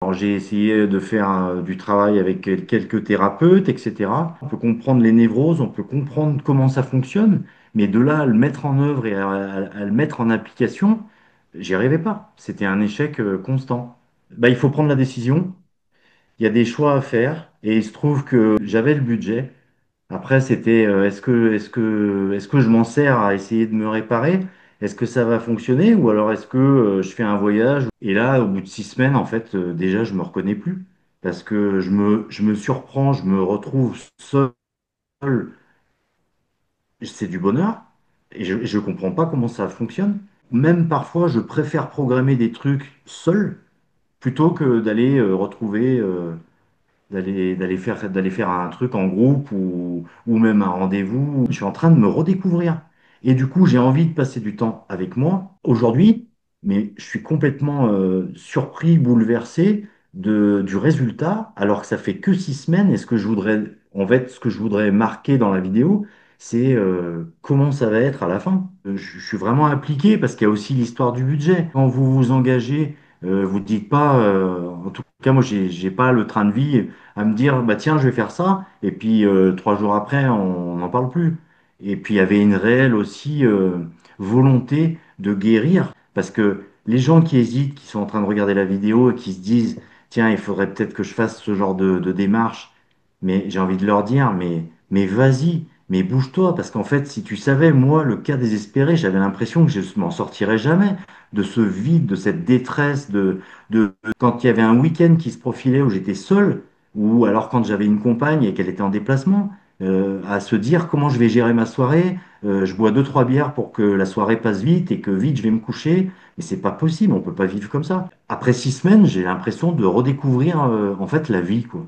Alors j'ai essayé de faire du travail avec quelques thérapeutes, etc. On peut comprendre les névroses, on peut comprendre comment ça fonctionne, mais de là à le mettre en œuvre et à le mettre en application, j'y arrivais pas. C'était un échec constant. Bah, il faut prendre la décision, il y a des choix à faire, et il se trouve que j'avais le budget. Après, c'était est-ce que je m'en sers à essayer de me réparer? Est-ce que ça va fonctionner? Ou alors est-ce que je fais un voyage? Et là, au bout de 6 semaines, en fait, déjà, je me reconnais plus. Parce que je me surprends, je me retrouve seul. C'est du bonheur. Et je ne comprends pas comment ça fonctionne. Même parfois, je préfère programmer des trucs seul plutôt que d'aller retrouver. D'aller faire un truc en groupe ou même un rendez-vous. Je suis en train de me redécouvrir. Et du coup, j'ai envie de passer du temps avec moi aujourd'hui, mais je suis complètement surpris, bouleversé du résultat, alors que ça fait que 6 semaines. Et ce que je voudrais, en fait, ce que je voudrais marquer dans la vidéo, c'est comment ça va être à la fin. Je suis vraiment impliqué parce qu'il y a aussi l'histoire du budget. Quand vous vous engagez, vous ne dites pas, en tout cas, moi, j'ai pas le train de vie à me dire, bah tiens, je vais faire ça, et puis 3 jours après, on n'en parle plus. Et puis il y avait une réelle aussi volonté de guérir, parce que les gens qui hésitent, qui sont en train de regarder la vidéo et qui se disent, tiens, il faudrait peut-être que je fasse ce genre de démarche, mais j'ai envie de leur dire, mais vas-y, mais bouge-toi, parce qu'en fait, si tu savais, moi, le cas désespéré, j'avais l'impression que je m'en sortirais jamais de ce vide, de cette détresse, quand il y avait un week-end qui se profilait où j'étais seul, ou alors quand j'avais une compagne et qu'elle était en déplacement, à se dire comment je vais gérer ma soirée. Je bois deux, trois bières pour que la soirée passe vite et que vite je vais me coucher. Mais c'est pas possible, on peut pas vivre comme ça. Après 6 semaines, j'ai l'impression de redécouvrir en fait la vie, quoi.